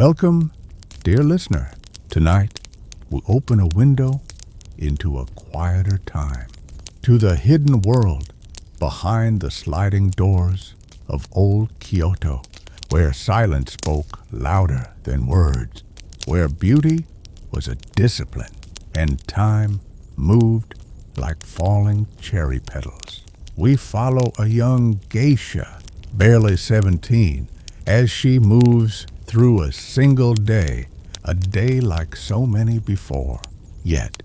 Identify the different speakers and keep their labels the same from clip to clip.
Speaker 1: Welcome, dear listener. Tonight, we open a window into a quieter time, to the hidden world behind the sliding doors of old Kyoto, where silence spoke louder than words, where beauty was a discipline and time moved like falling cherry petals. We follow a young geisha, barely 17, as she moves through a single day, a day like so many before, yet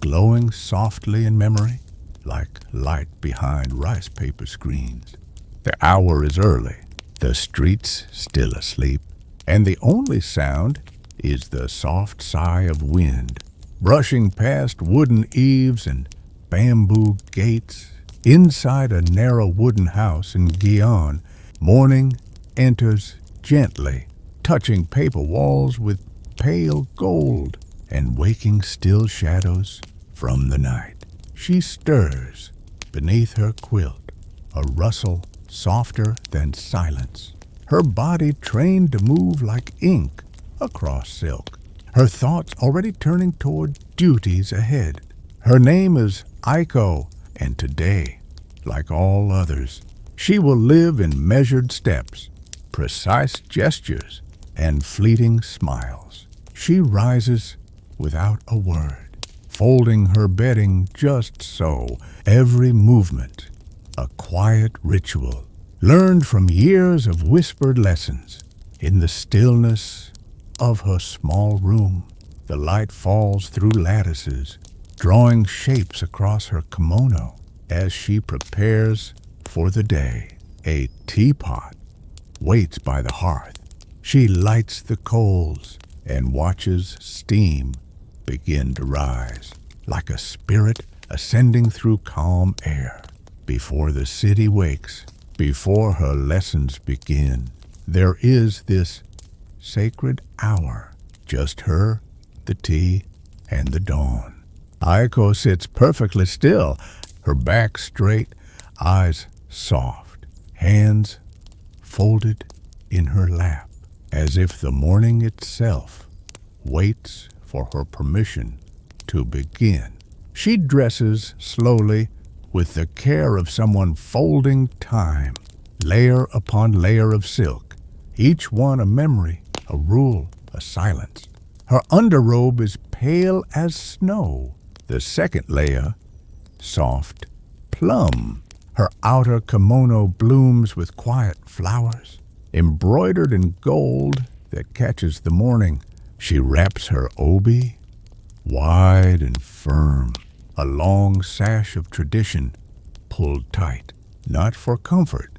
Speaker 1: glowing softly in memory like light behind rice paper screens. The hour is early, the streets still asleep, and the only sound is the soft sigh of wind brushing past wooden eaves and bamboo gates. Inside a narrow wooden house in Gion, morning enters gently, touching paper walls with pale gold and waking still shadows from the night. She stirs beneath her quilt, a rustle softer than silence, her body trained to move like ink across silk, her thoughts already turning toward duties ahead. Her name is Aiko, and today, like all others, she will live in measured steps, precise gestures, and fleeting smiles. She rises without a word, folding her bedding just so, every movement a quiet ritual, learned from years of whispered lessons. In the stillness of her small room, the light falls through lattices, drawing shapes across her kimono as she prepares for the day. A teapot waits by the hearth. She lights the coals and watches steam begin to rise, like a spirit ascending through calm air. Before the city wakes, before her lessons begin, there is this sacred hour, just her, the tea, and the dawn. Aiko sits perfectly still, her back straight, eyes soft, hands folded in her lap, as if the morning itself waits for her permission to begin. She dresses slowly with the care of someone folding time, layer upon layer of silk, each one a memory, a rule, a silence. Her underrobe is pale as snow, the second layer soft plum. Her outer kimono blooms with quiet flowers, embroidered in gold that catches the morning. She wraps her obi, wide and firm, a long sash of tradition pulled tight, not for comfort,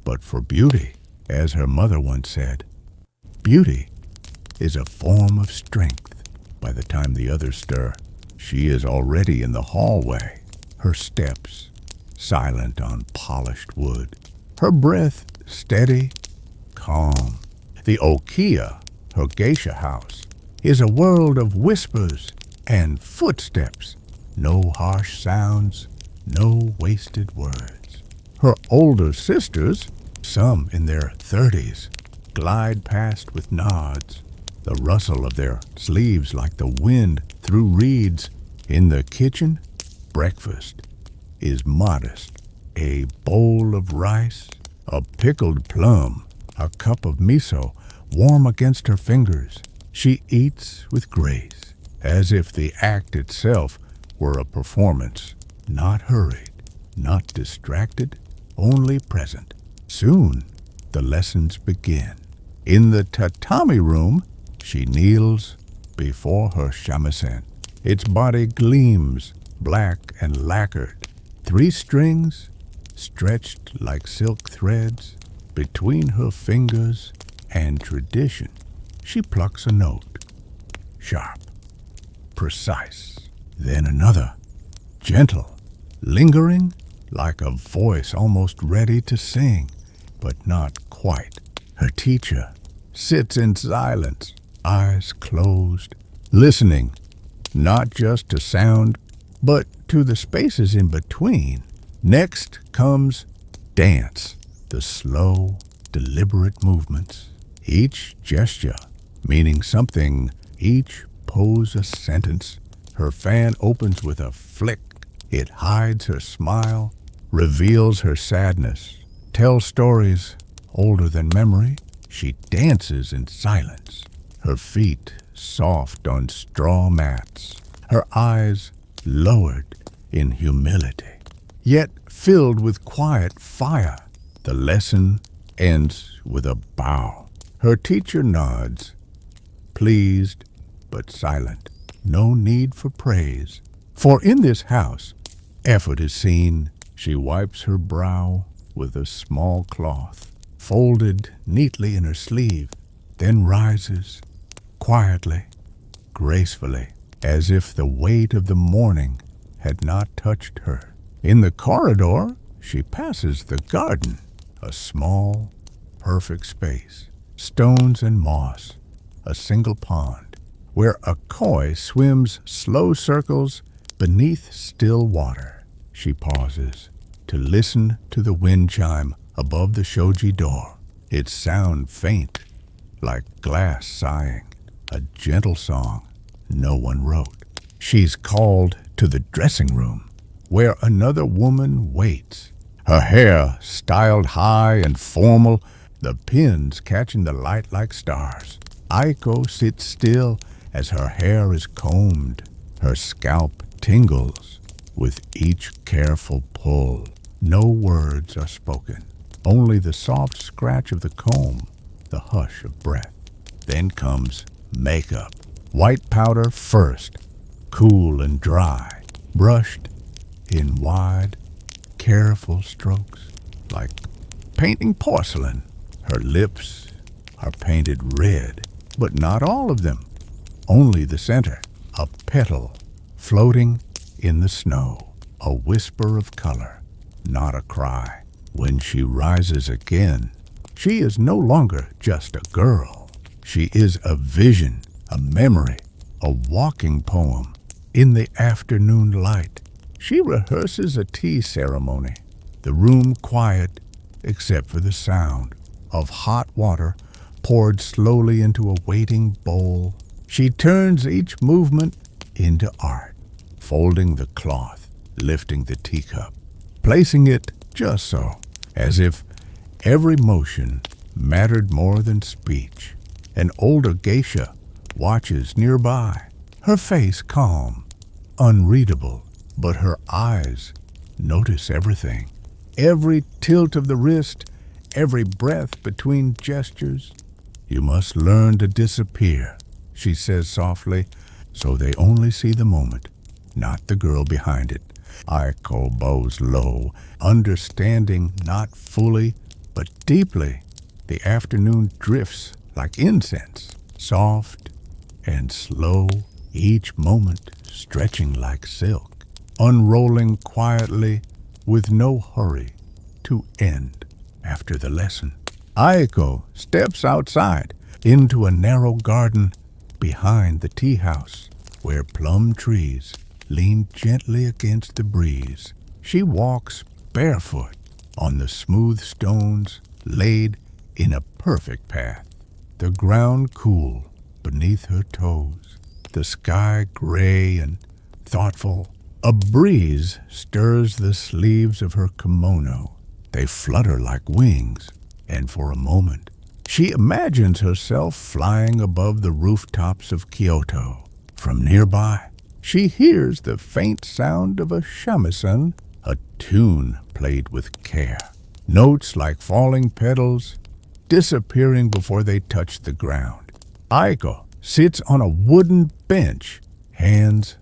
Speaker 1: but for beauty. As her mother once said, beauty is a form of strength. By the time the others stir, she is already in the hallway, her steps silent on polished wood, her breath steady, calm. The Okiya, her geisha house, is a world of whispers and footsteps, no harsh sounds, no wasted words. Her older sisters, some in their 30s, glide past with nods, the rustle of their sleeves like the wind through reeds. In the kitchen, breakfast is modest. A bowl of rice, a pickled plum, a cup of miso warm against her fingers. She eats with grace, as if the act itself were a performance, not hurried, not distracted, only present. Soon, the lessons begin. In the tatami room, she kneels before her shamisen. Its body gleams, black and lacquered. 3 strings, stretched like silk threads, between her fingers and tradition. She plucks a note, sharp, precise. Then another, gentle, lingering, like a voice almost ready to sing, but not quite. Her teacher sits in silence, eyes closed, listening, not just to sound, but to the spaces in between. Next comes dance, the slow, deliberate movements, each gesture meaning something. Each pose a sentence. Her fan opens with a flick. It hides her smile, reveals her sadness, tells stories older than memory. She dances in silence, her feet soft on straw mats, her eyes lowered in humility, yet filled with quiet fire. The lesson ends with a bow. Her teacher nods, pleased but silent. No need for praise, for in this house effort is seen. She wipes her brow with a small cloth, folded neatly in her sleeve, then rises quietly, gracefully, as if the weight of the morning had not touched her. In the corridor, she passes the garden, a small, perfect space, stones and moss, a single pond, where a koi swims slow circles beneath still water. She pauses to listen to the wind chime above the shoji door, its sound faint, like glass sighing, a gentle song no one wrote. She's called to the dressing room, where another woman waits, her hair styled high and formal, the pins catching the light like stars. Aiko sits still as her hair is combed. Her scalp tingles with each careful pull. No words are spoken, only the soft scratch of the comb, the hush of breath. Then comes makeup. White powder first, cool and dry, brushed in wide, careful strokes, like painting porcelain. Her lips are painted red, but not all of them, only the center, a petal floating in the snow, a whisper of color, not a cry. When she rises again, she is no longer just a girl. She is a vision, a memory, a walking poem. In the afternoon light, she rehearses a tea ceremony, the room quiet except for the sound of hot water poured slowly into a waiting bowl. She turns each movement into art, folding the cloth, lifting the teacup, placing it just so, as if every motion mattered more than speech. An older geisha watches nearby, her face calm, unreadable, but her eyes notice everything. Every tilt of the wrist, every breath between gestures. You must learn to disappear, she says softly, so they only see the moment, not the girl behind it. Aiko bows low, understanding not fully, but deeply. The afternoon drifts like incense, soft and slow, each moment stretching like silk, unrolling quietly with no hurry to end after the lesson. Aiko steps outside into a narrow garden behind the tea house, where plum trees lean gently against the breeze. She walks barefoot on the smooth stones laid in a perfect path. The ground cool beneath her toes, the sky gray and thoughtful. A breeze stirs the sleeves of her kimono. They flutter like wings, and for a moment, she imagines herself flying above the rooftops of Kyoto. From nearby, she hears the faint sound of a shamisen, a tune played with care. Notes like falling petals, disappearing before they touch the ground. Aiko sits on a wooden bench, hands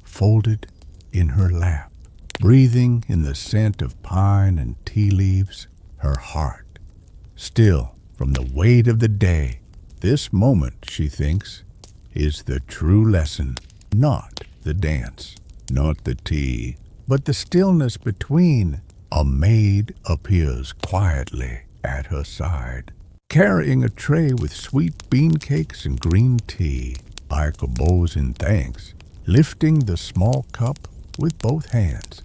Speaker 1: folded in her lap, breathing in the scent of pine and tea leaves, her heart still from the weight of the day. This moment, she thinks, is the true lesson, not the dance, not the tea, but the stillness between. A maid appears quietly at her side, carrying a tray with sweet bean cakes and green tea. Aiko bows in thanks, lifting the small cup with both hands,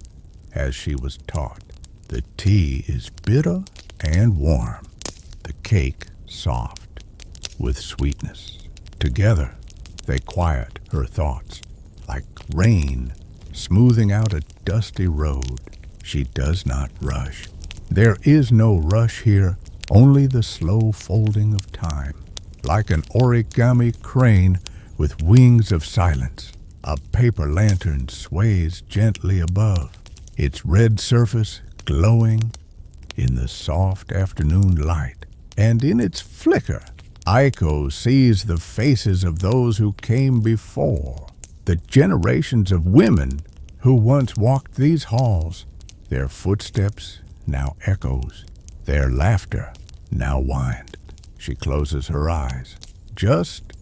Speaker 1: as she was taught. The tea is bitter and warm, the cake soft with sweetness. Together, they quiet her thoughts, like rain smoothing out a dusty road. She does not rush. There is no rush here, only the slow folding of time. Like an origami crane with wings of silence, a paper lantern sways gently above, its red surface glowing in the soft afternoon light. And in its flicker, Aiko sees the faces of those who came before, the generations of women who once walked these halls, their footsteps now echoes, their laughter now wind. She closes her eyes, just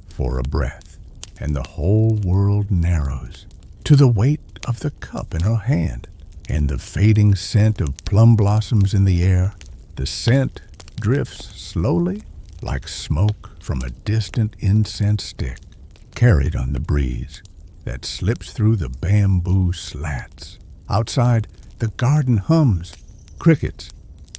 Speaker 1: for a breath, and the whole world narrows to the weight of the cup in her hand, and the fading scent of plum blossoms in the air. The scent drifts slowly like smoke from a distant incense stick, carried on the breeze that slips through the bamboo slats. Outside, the garden hums, crickets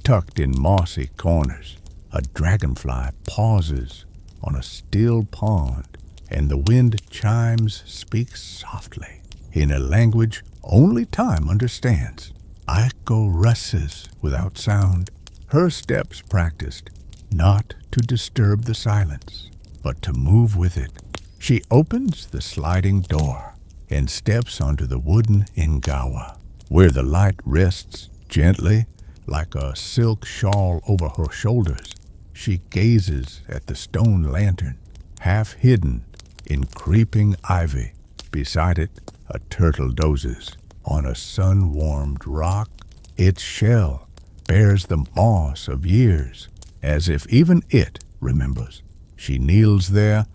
Speaker 1: tucked in mossy corners. A dragonfly pauses on a still pond, and the wind chimes speaks softly in a language only time understands. Aiko rushes without sound, her steps practiced not to disturb the silence, but to move with it. She opens the sliding door and steps onto the wooden ingawa, where the light rests gently like a silk shawl over her shoulders. She gazes at the stone lantern, half hidden in creeping ivy. Beside it, a turtle dozes on a sun-warmed rock. Its shell bears the moss of years, as if even it remembers. She kneels there,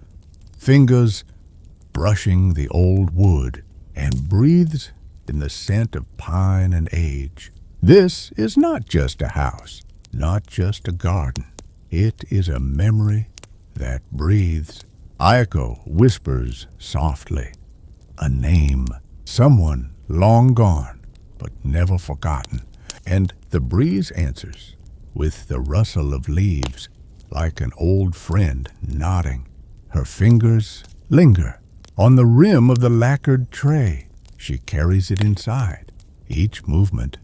Speaker 1: fingers brushing the old wood, and breathes in the scent of pine and age. This is not just a house, not just a garden. It is a memory that breathes. Aiko whispers softly, a name, someone long gone, but never forgotten. And the breeze answers with the rustle of leaves, like an old friend nodding. Her fingers linger on the rim of the lacquered tray. She carries it inside, each movement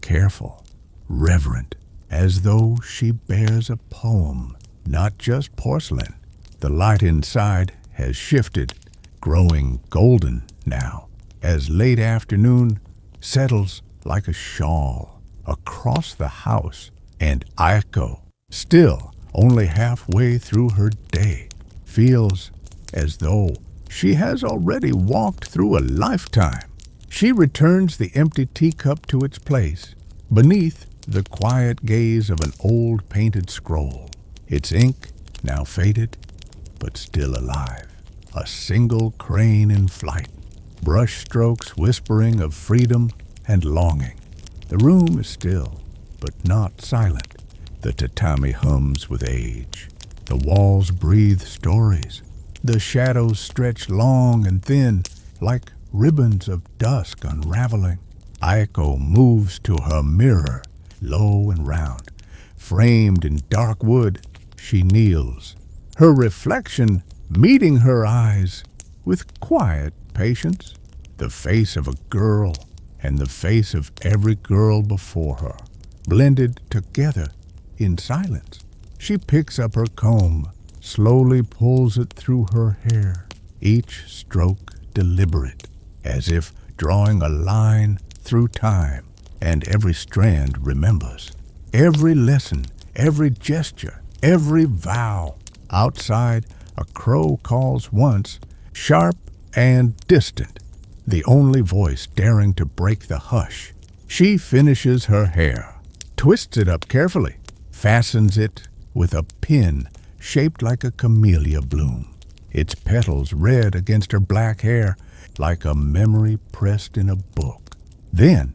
Speaker 1: careful, reverent, as though she bears a poem, not just porcelain. The light inside has shifted, growing golden now, as late afternoon settles like a shawl across the house, and Aiko, still only halfway through her day, feels as though she has already walked through a lifetime. She returns the empty teacup to its place, beneath the quiet gaze of an old painted scroll, its ink now faded, but still alive. A single crane in flight, brush strokes whispering of freedom and longing. The room is still, but not silent. The tatami hums with age. The walls breathe stories. The shadows stretch long and thin, like ribbons of dusk unraveling. Aiko moves to her mirror, low and round. Framed in dark wood, she kneels, her reflection meeting her eyes with quiet patience. The face of a girl and the face of every girl before her, blended together in silence. She picks up her comb, slowly pulls it through her hair, each stroke deliberate, as if drawing a line through time, and every strand remembers. Every lesson, every gesture, every vow. Outside, a crow calls once, sharp and distant, the only voice daring to break the hush. She finishes her hair, twists it up carefully, fastens it with a pin shaped like a camellia bloom, its petals red against her black hair like a memory pressed in a book. Then,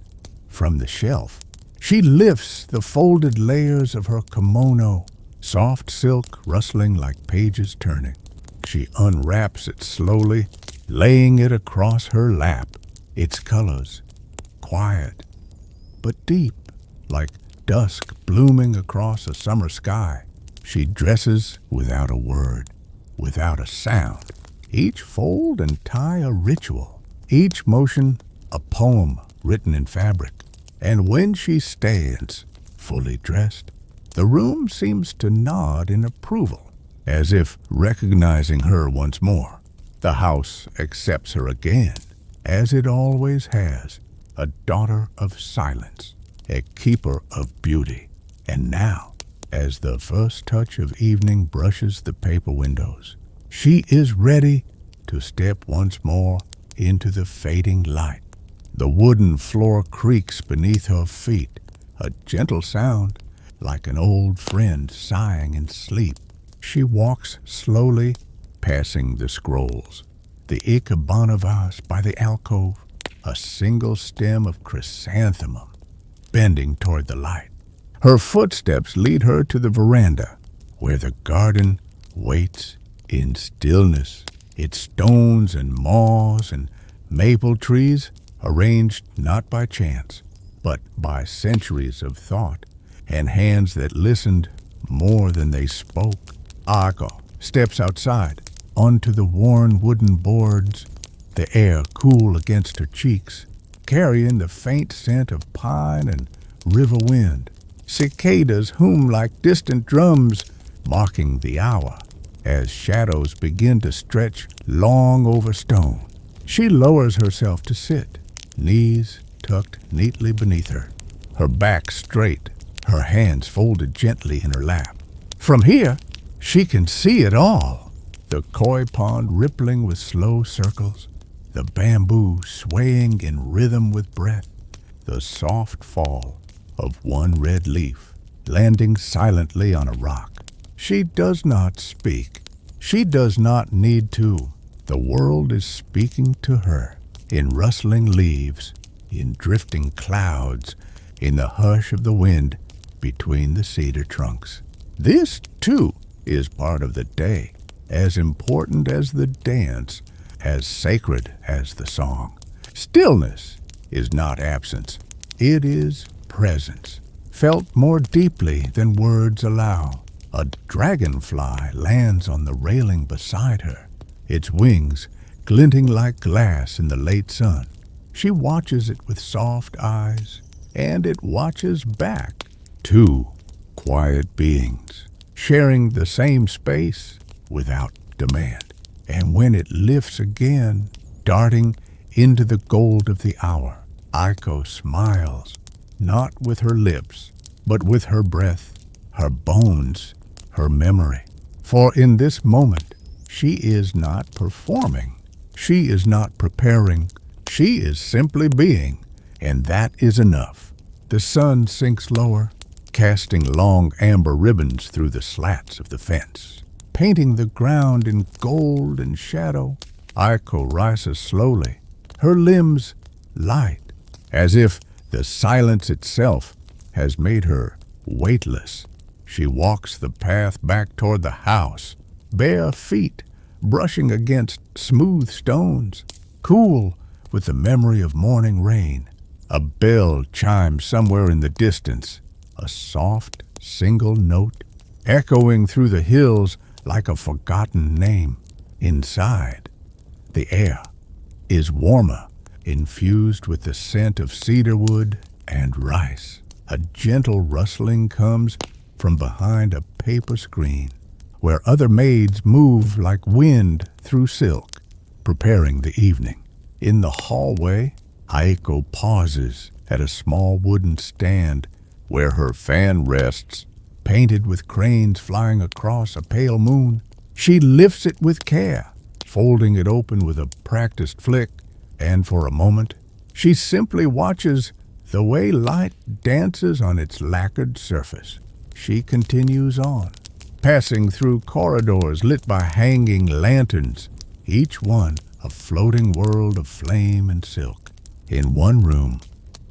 Speaker 1: from the shelf, she lifts the folded layers of her kimono, soft silk rustling like pages turning. She unwraps it slowly, laying it across her lap, its colors quiet but deep, like dusk blooming across a summer sky. She dresses without a word, without a sound. Each fold and tie a ritual, each motion a poem written in fabric. And when she stands, fully dressed, the room seems to nod in approval, as if recognizing her once more. The house accepts her again, as it always has, a daughter of silence, a keeper of beauty. And now, as the first touch of evening brushes the paper windows, she is ready to step once more into the fading light. The wooden floor creaks beneath her feet, a gentle sound like an old friend sighing in sleep. She walks slowly, passing the scrolls, the ikebana vase by the alcove, a single stem of chrysanthemum bending toward the light. Her footsteps lead her to the veranda, where the garden waits in stillness, its stones and moss and maple trees arranged not by chance, but by centuries of thought and hands that listened more than they spoke. Ako steps outside onto the worn wooden boards, the air cool against her cheeks, carrying the faint scent of pine and river wind. Cicadas hum like distant drums, marking the hour as shadows begin to stretch long over stone. She lowers herself to sit, knees tucked neatly beneath her, her back straight, her hands folded gently in her lap. From here, she can see it all. The koi pond rippling with slow circles, the bamboo swaying in rhythm with breath, the soft fall of one red leaf landing silently on a rock. She does not speak. She does not need to. The world is speaking to her in rustling leaves, in drifting clouds, in the hush of the wind between the cedar trunks. This, too, is part of the day, as important as the dance, as sacred as the song. Stillness is not absence. It is presence, felt more deeply than words allow. A dragonfly lands on the railing beside her, its wings glinting like glass in the late sun. She watches it with soft eyes, and it watches back. Two quiet beings, sharing the same space without demand. And when it lifts again, darting into the gold of the hour, Aiko smiles, not with her lips, but with her breath, her bones, her memory. For in this moment, she is not performing. She is not preparing. She is simply being, and that is enough. The sun sinks lower, casting long amber ribbons through the slats of the fence, painting the ground in gold and shadow. Aiko rises slowly, her limbs light, as if the silence itself has made her weightless. She walks the path back toward the house, bare feet brushing against smooth stones, cool with the memory of morning rain. A bell chimes somewhere in the distance, a soft single note echoing through the hills like a forgotten name. Inside, the air is warmer, infused with the scent of cedarwood and rice. A gentle rustling comes from behind a paper screen, where other maids move like wind through silk, preparing the evening. In the hallway, Aiko pauses at a small wooden stand where her fan rests, painted with cranes flying across a pale moon. She lifts it with care, folding it open with a practiced flick, and for a moment, she simply watches the way light dances on its lacquered surface. She continues on, passing through corridors lit by hanging lanterns, each one a floating world of flame and silk. In one room,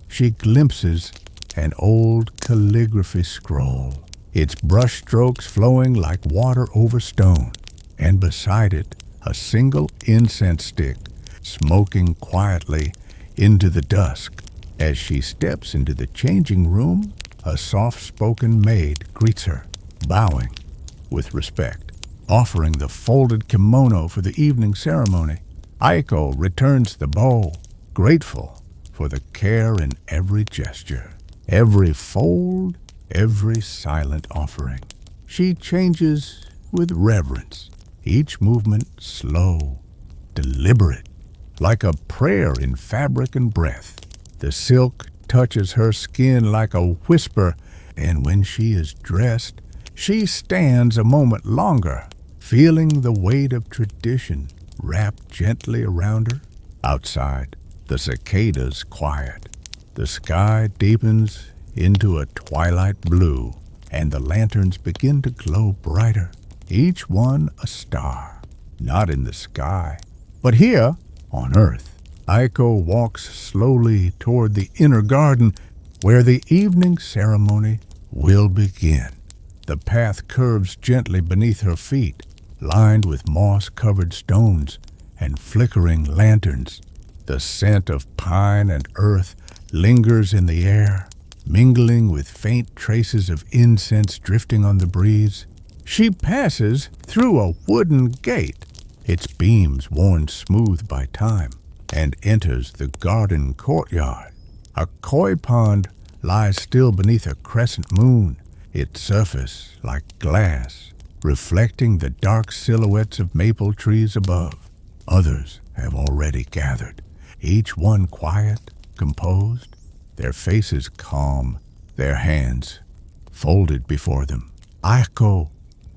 Speaker 1: she glimpses an old calligraphy scroll, its brushstrokes flowing like water over stone, and beside it, a single incense stick smoking quietly into the dusk. As she steps into the changing room, a soft-spoken maid greets her, bowing with respect. offering the folded kimono for the evening ceremony. Aiko returns the bow, grateful for the care in every gesture, every fold, every silent offering. She changes with reverence, each movement slow, deliberate, like a prayer in fabric and breath. The silk touches her skin like a whisper, and when she is dressed, she stands a moment longer, feeling the weight of tradition wrapped gently around her. Outside, the cicadas quiet. The sky deepens into a twilight blue, and the lanterns begin to glow brighter, each one a star, not in the sky, but here on earth. Aiko walks slowly toward the inner garden where the evening ceremony will begin. The path curves gently beneath her feet, lined with moss-covered stones and flickering lanterns. The scent of pine and earth lingers in the air, mingling with faint traces of incense drifting on the breeze. She passes through a wooden gate, its beams worn smooth by time, and enters the garden courtyard. A koi pond lies still beneath a crescent moon, its surface like glass, reflecting the dark silhouettes of maple trees above. Others have already gathered, each one quiet, composed, their faces calm, their hands folded before them. Aiko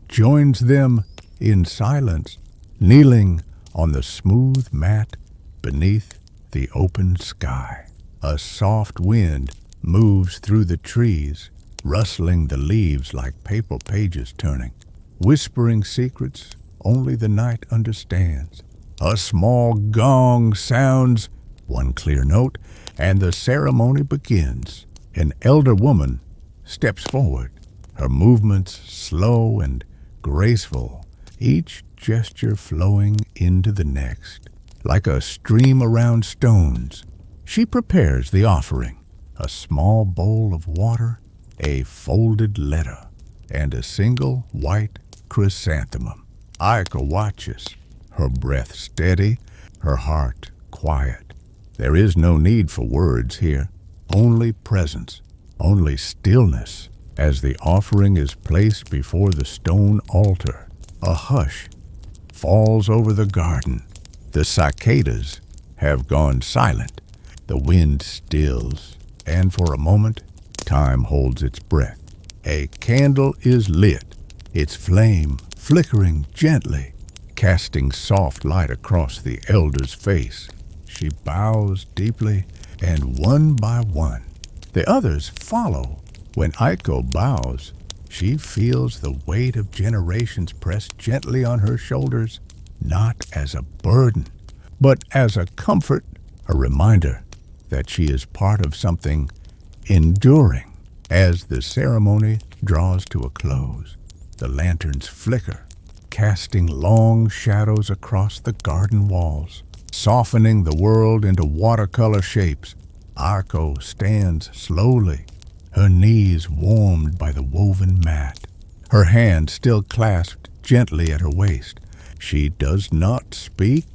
Speaker 1: joins them in silence, kneeling on the smooth mat beneath the open sky. A soft wind moves through the trees, rustling the leaves like paper pages turning, whispering secrets only the night understands. A small gong sounds one clear note, and the ceremony begins. An elder woman steps forward, her movements slow and graceful, each gesture flowing into the next. Like a stream around stones, she prepares the offering, a small bowl of water, a folded letter, and a single white chrysanthemum. Aiko watches, her breath steady, her heart quiet. There is no need for words here, only presence, only stillness. As the offering is placed before the stone altar, a hush falls over the garden. The cicadas have gone silent. The wind stills, and for a moment, time holds its breath. A candle is lit, its flame flickering gently, casting soft light across the elder's face. She bows deeply, and one by one, the others follow. When Aiko bows, she feels the weight of generations press gently on her shoulders, not as a burden, but as a comfort, a reminder that she is part of something enduring. As the ceremony draws to a close, the lanterns flicker, casting long shadows across the garden walls, softening the world into watercolor shapes. Aiko stands slowly, her knees warmed by the woven mat, her hand still clasped gently at her waist. She does not speak,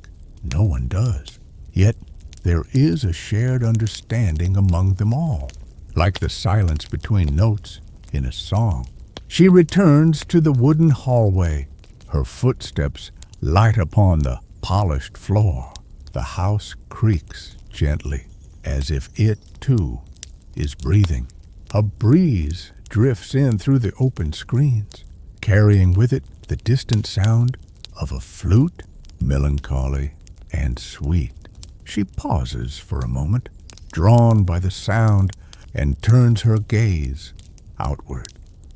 Speaker 1: no one does. Yet there is a shared understanding among them all, like the silence between notes in a song. She returns to the wooden hallway, her footsteps light upon the polished floor. The house creaks gently, as if it, too, is breathing. A breeze drifts in through the open screens, carrying with it the distant sound of a flute, melancholy and sweet. She pauses for a moment, drawn by the sound, and turns her gaze outward.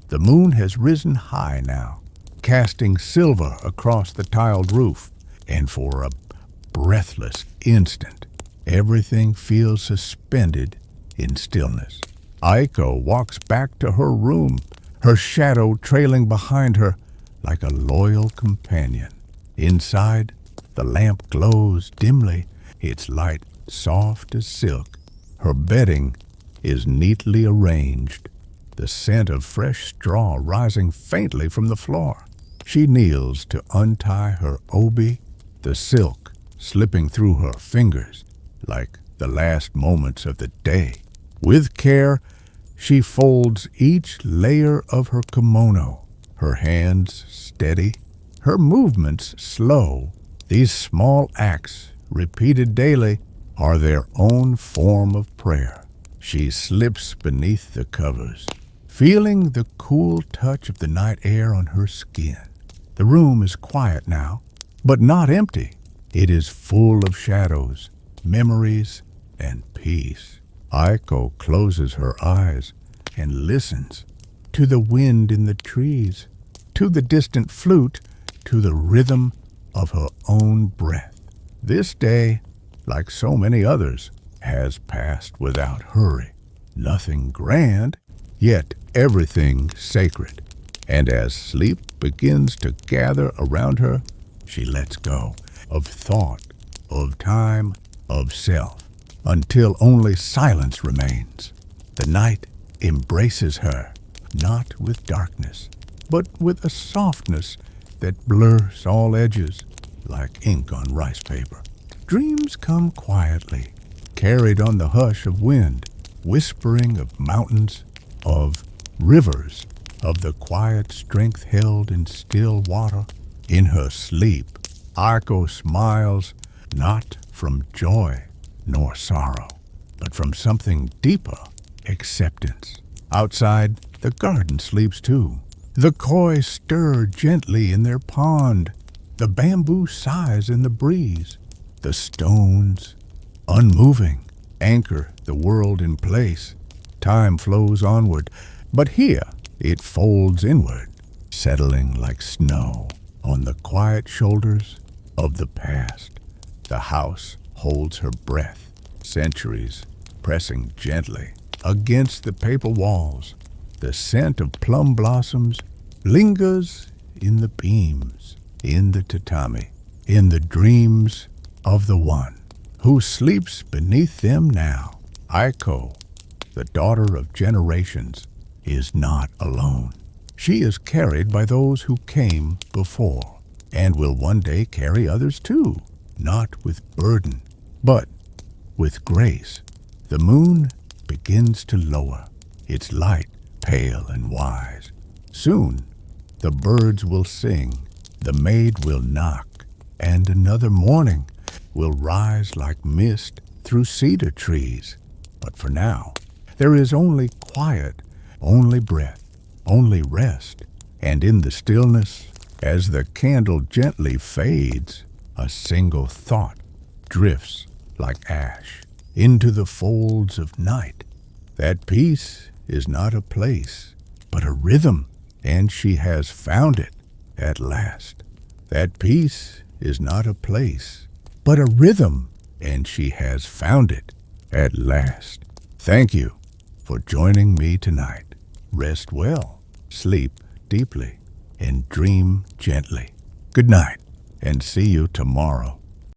Speaker 1: The moon has risen high now, casting silver across the tiled roof, and for a breathless instant, everything feels suspended in stillness. Aiko walks back to her room, her shadow trailing behind her like a loyal companion. Inside, the lamp glows dimly, its light soft as silk. Her bedding is neatly arranged, the scent of fresh straw rising faintly from the floor. She kneels to untie her obi, the silk slipping through her fingers like the last moments of the day. With care, she folds each layer of her kimono, her hands steady, her movements slow. These small acts, repeated daily, are their own form of prayer. She slips beneath the covers, feeling the cool touch of the night air on her skin. The room is quiet now, but not empty. It is full of shadows, memories, and peace. Aiko closes her eyes and listens to the wind in the trees, to the distant flute, to the rhythm of her own breath. This day, like so many others, has passed without hurry. Nothing grand, yet everything sacred. And as sleep begins to gather around her, she lets go of thought, of time, of self, until only silence remains. The night embraces her, not with darkness, but with a softness that blurs all edges like ink on rice paper. Dreams come quietly, carried on the hush of wind, whispering of mountains, of rivers, of the quiet strength held in still water. In her sleep, Aiko smiles not from joy nor sorrow, but from something deeper, acceptance. Outside, the garden sleeps too. The koi stir gently in their pond. The bamboo sighs in the breeze. The stones, unmoving, anchor the world in place. Time flows onward, but here it folds inward, settling like snow on the quiet shoulders of the past. The house holds her breath, centuries pressing gently against the paper walls. The scent of plum blossoms lingers in the beams, in the tatami, in the dreams of the one who sleeps beneath them now. Aiko, the daughter of generations, is not alone. She is carried by those who came before, and will one day carry others too, not with burden, but with grace. The moon begins to lower, its light pale and wise. Soon the birds will sing, the maid will knock, and another morning will rise like mist through cedar trees. But for now, there is only quiet, only breath, only rest. And in the stillness, as the candle gently fades, a single thought drifts like ash into the folds of night. That peace is not a place, but a rhythm, and she has found it at last. That peace is not a place, but a rhythm, and she has found it at last. Thank you for joining me tonight. Rest well, sleep deeply, and dream gently. Good night, and see you tomorrow.